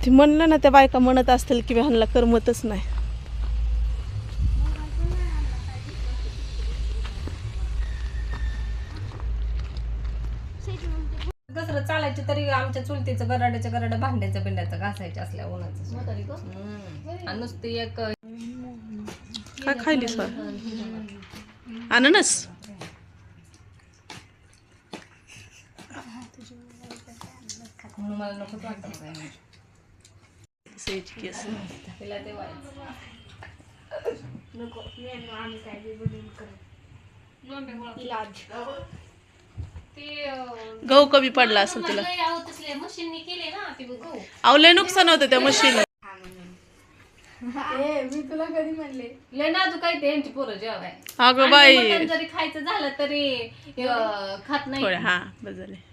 ती म्हणलं ना त्या बायका म्हणत असतील की ह्यांना करमतच नाही. दसरं चालायची तरी आमच्या चुलतीचं गराड्या भांड्याचं बिंड्याचं घासायचं असल्या उन्हाचं. आणि नुसती एक काय खायली सर अननस. म्हणून मला नको वाटत सईची केस तिला ते व्हायचं गहू कमी पडला असं तुला. अहो लय नुकसान होतं त्या मशीन. मी तुला कधी म्हणले लय नाजूक आहे ते यांची पोरं जेवाय. अगं बाई मटण जरी खायचं झालं तरी खात नाही. हा बस झाले.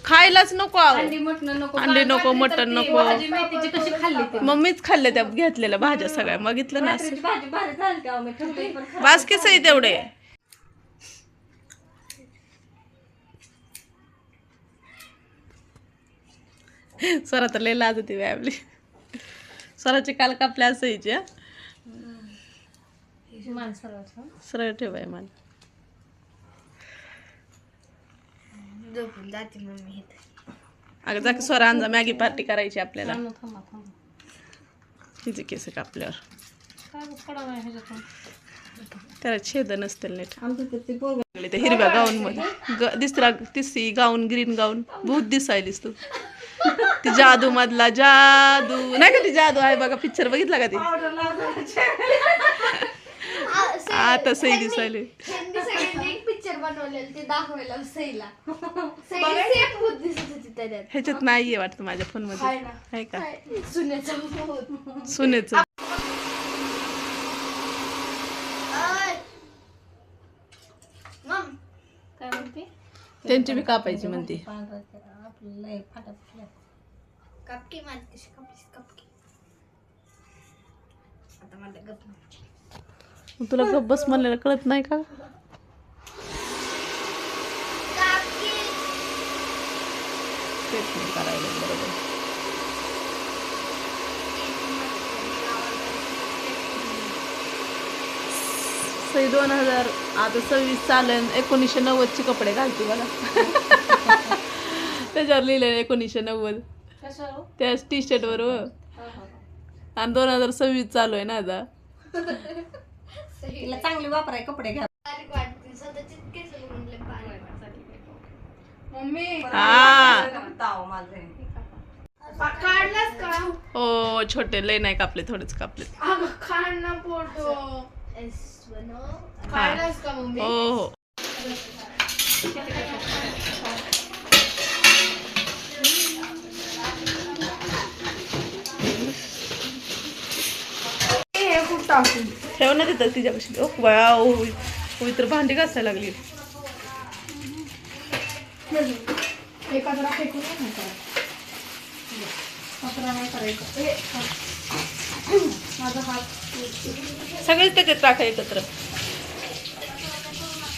खायलाच नको. अंडी मटण नको, अंडी नको, मटण नको. भाजी मेथीची कशी खाल्ली ते मम्मीच खाल्ल्या त्या घेतलेल्या भाज्या सगळ्या. बघितलं ना असं. भाजी भारी झाली का मी ठेवते पण खराब. बास्केच आहे तेवढे. स्वरा तर लय लाज होती आपली. स्वराची काल कापल्या असायची. सरळ ठेवाय मला. झोपून जाते मम्मी. अगं जा की स्वरा अंजा मॅगी पार्टी करायची आपल्याला. तिचे केस कापल्यावर त्याला छेद नसतील नीट. ते हिरव्या गाऊन मध्ये तिसरी गाऊन ग्रीन गाऊन बहुत दिसायलीस तू. ती जादू मधला जादू नाही का. ती जादू आहे बघा पिक्चर बघितला का ती. आता सही दिसायली. एक पिक्चर बनवलेलं ते दाखवायला सईला. सेम भूत दिसत होती त्याच्यात. ह्याच्यात नाहीये वाटतं माझ्या फोन मध्ये आहे का. सुनेचं भूत. सुनेचं मम काय म्हणते त्यांची बी कापायची म्हणते. कापकी माझी कशी कापलीस कापकी. आता मला गप्प तुला गप्प बस म्हणलेलं कळत नाही का. तेच नाही करायला बरोबर. सई 2000 आता 26 चालू आहे. 1990चे कपडे घालते बघा. त्याच्यावर लिहिलं 1990 त्या टी शर्ट वर. आणि 2026 चालू आहे ना आता. तिला चांगले वापराय कपडे घ्या. मम्मी हा काढलास का. हो छोटे लय नाही कापले थोडेच कापले. अगं काढ ना फोटो. काढलास का मम्मी. हो हो हे खूप टाकून ठेव ना तिथं तिच्यापाशी. ओ वाव तर भांडी घासायला लागली. एखादा फेकून नाही करायचं. माझा हात सगळेच त्याच्यात टाका एकत्र.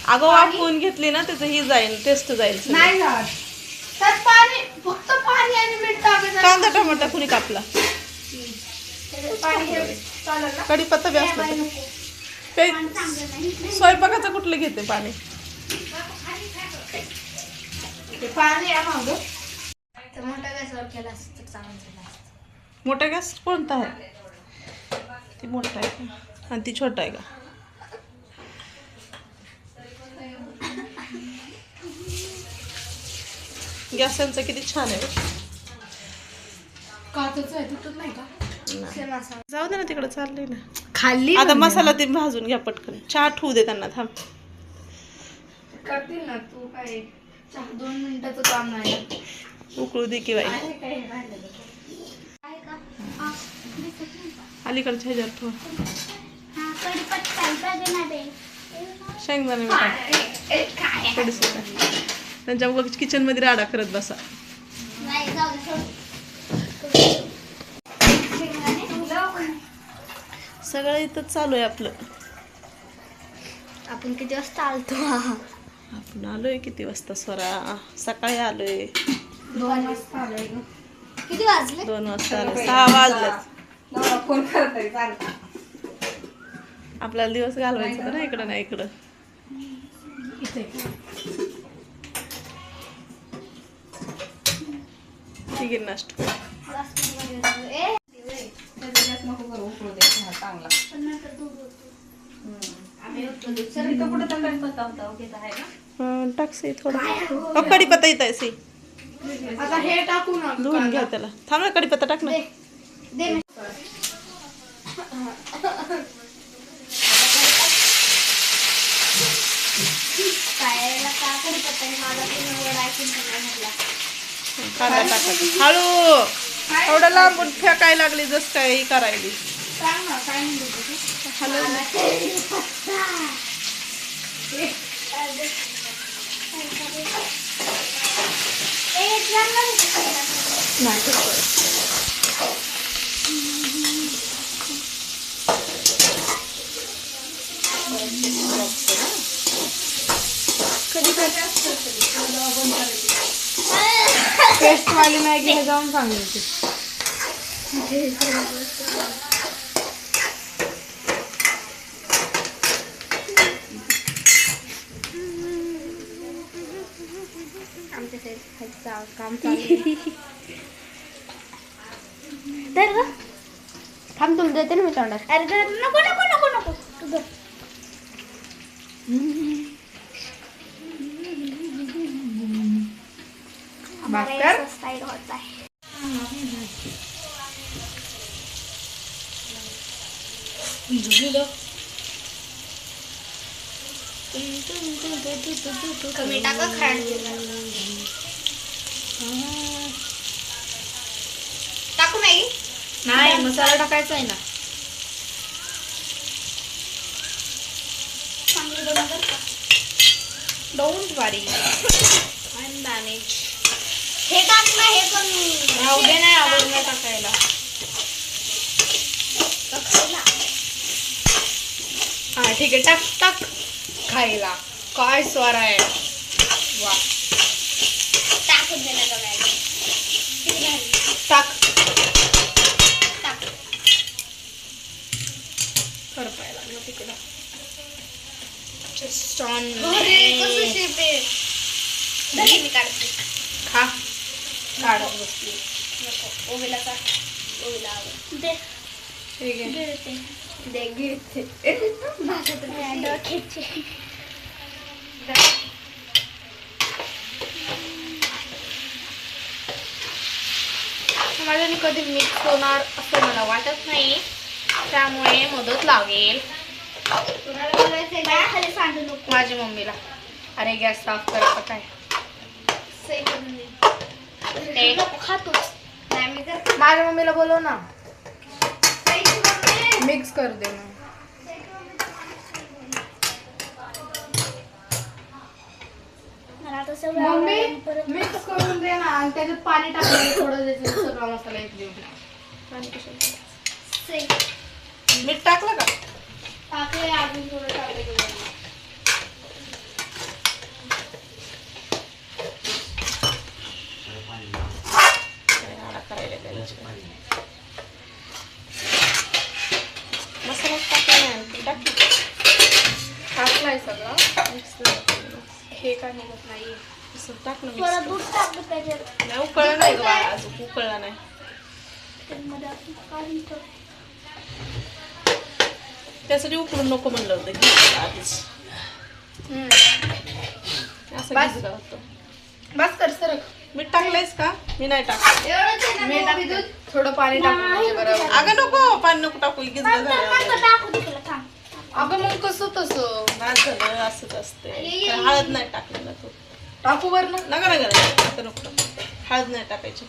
अगं वाफवून घेतली ना त्याचं ही जाईल टेस्ट जाईल सगळं. नाही जात. त्यात पाणी फक्त पाणी आणि मीठ टाकायचं. कांदा टमाटा कुणी कापला. पाणी हे चालेल ना. कढीपत्ता बी असला तर. ते स्वयंपाकाचं कुठलं घेते पाणी. पाणी आहे मागं. तर मोठ्या गॅसवर केला असतं तर चांगलं झालं असतं. मोठा गॅस कोणता आहे. ती मोठा आहे का आणि ती छोटा आहे का. गॅसांचं किती छान आहे. काचच आहे तुटत नाही का. जाऊ दे ना तिकडे चाललंय ना. खाल्ली आता मसाला ते भाजून घ्या पटकन. चहा ठेवू दे त्यांना. थांब करतील ना. तू काय 2 मिनिटाचं काम नाही. उकळू दे की बाई. अलीकडच्या ह्याच्यावर ठेव. शेंगदाणे कढीपत्ता त्यांच्या उगाच किचन मध्ये राडा करत बसा. सगळं इथं चालू आहे आपलं. आपण किती वाजता आलतो. आपण आलोय किती वाजता स्वरा. सकाळी आलोय. 2 वाजता आलोय. किती वाजले? 2 वाजता आलं. 6 वाजलेत. नवरा फोन करत तरी चालतं. आपल्याला दिवस घालवायचं होतं ना इकडं नाही इकडं. ठीक आहे नाश्ता. ए, त्याच्यात नको करू, उकळू दे चहा चांगला. पण नंतर दूध होतं. आम्ही होतो दूध. सर इथं कुठं तर गणपती होता घेत आहे का? टाक सी थोडं. कढीपत्ता येत आहे सी. आता हे टाकू ना. धुवून घ्या त्याला. थांब ना कढीपत्ता टाक ना. दे मी. खायला का कढीपत्ता आणि माझा पूर्ण वडा ऐकून म्हटला. कांदा टाकायचा हळू. थोडं लांबून फेकायला लागली जस काय करायली. सांग ना काय म्हणतो तू? हॅलो मला कढीपत्ता. ए, चांगला होता. नाही पेस्ट वाली मॅगी हे जाऊन सांगितली. आमच्या साईडचं काम चालू. तर ग थांब तुला देते ना मी तोंडात. अरे नको नको नको नको तू धर. भाकर साईड होत आहे. कमी टाका खांड. टाकू नाही. नाही मसाला टाकायचा आहे ना. चांगली बनव बरं का. डोंट वरी आणि मॅनेज. हे टाकलं हे पण राहू दे नाही आवड नाही टाकायला. खायला. हा ठीक आहे टाक टाक खायला. काय स्वार आहे वा. टाकून दे ना बघायला. किती भारी. टाक टाक. करपायला लागलं तिकडं. Just on अरे कसं शेप आहे. दही मी काढते. खा काढत बसली. नको ओवीला काढ. ओवीला आवड. दे ठीक आहे. गिळते. दे गिळते. भाषेत डोक्याचे. माझ्याने कधी मिक्स होणार असं मला वाटत नाही, त्यामुळे मदत लागेल तुला बोलायचंय का? खाली सांडू नको. माझ्या मम्मीला. अरे गॅस साफ करायचं काय. सही करून दे. ए. नको खातोच. नाही मी करते. माझ्या मम्मीला बोलव ना. सही करून दे. मिक्स कर दे ना. मला आता सगळं मम्मी आवडलं. परत मिक्स करून दे ना आणि त्याच्यात पाणी टाकलं थोडं त्याच्यात सगळा मसाला एक देऊ. पाणी कशाला? सही. मीठ टाकलं का? टाकले अजून थोडं टाकले. मसाला टाकला नाही टाक. टाकलाय सगळं. हे काय निघत नाही. असं टाक ना थोडं mix दूध टाकलं त्याच्यात. करून. नाही उकळलं नाही ग बाळा अजून उकळला नाही. त्यामध्ये आपण काढून ठेवू. त्यासाठी उकळून नको म्हणलं होतं की आधीच असं बस. भिजलं होतं. बस कर सरक. मीठ टाकलंयस का? मी नाही टाकलं. एवढंच आहे ना मीठ मग? आणि दूध थोडं पाणी टाकून म्हणजे बरं. अगं नको पाणी नको टाकू गिजलं नंतर झालं. टाकू दे तुला. थांब. अगं मग कसं तसं भात झालं असंच असते. हळद नाही टाकलेला तू. टाकू बर ना. नका नका आता नको टाकू. हळद नाही टाकायची.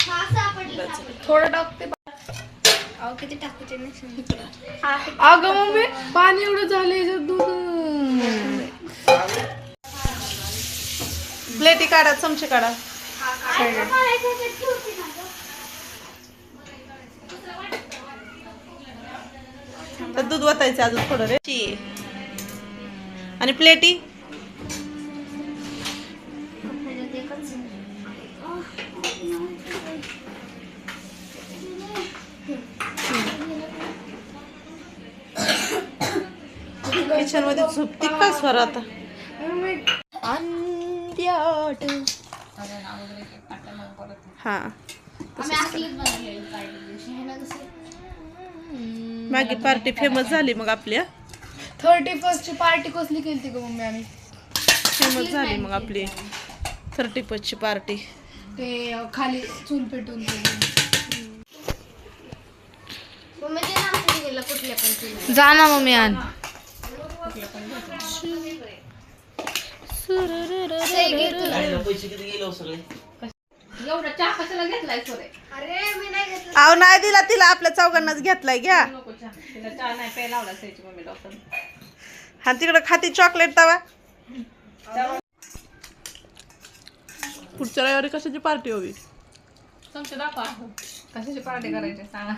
हा सापडलं बस. सापडलं. थोडं टाकते. अहो किती टाकूचे नाही. अगं मम्मी पाणी एवढं झालंय दूध. प्लेटी काढा चमचे काढा. तर दूध वतायचं अजून थोडं रे. आणि प्लेटी किचन मध्ये झोपती काय स्वर आता अंड्याट. हा आम्ही असलीच बनवलेली पार्टी दिवशी आहे ना तसं. मॅगी पार्टी फेमस झाली मग आपल्या 31st ची पार्टी कसली केली ग मम्मी आम्ही. फेमस झाली मग आपली 31st ची पार्टी. ते खाली चूल पेटून जा ना मम्मी आण. पैसे किती गेले हो सगळे? एवढा चहा कशाला घेतलाय सोरे? अरे मी नाही घेतलं. अहो नाही दिला तिला आपल्या चौघांनाच घेतलाय घ्या. नको चहा, तिला चहा नाही प्यायला लावला त्याची मम्मी डॉक्टर. हा तिकडं खाती चॉकलेट तवा. पुढच्या रविवारी कशाची पार्टी हवी? तुमचे दाखवा कशाची पार्टी करायची सांगा.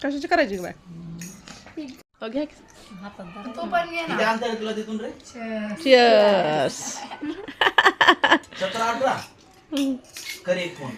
कशाची करायची बाय? घ्या की. तू पण घे किती ना. अंतर आहे तुला तिथून रे? Cheers. 17-18 कर एक फोन.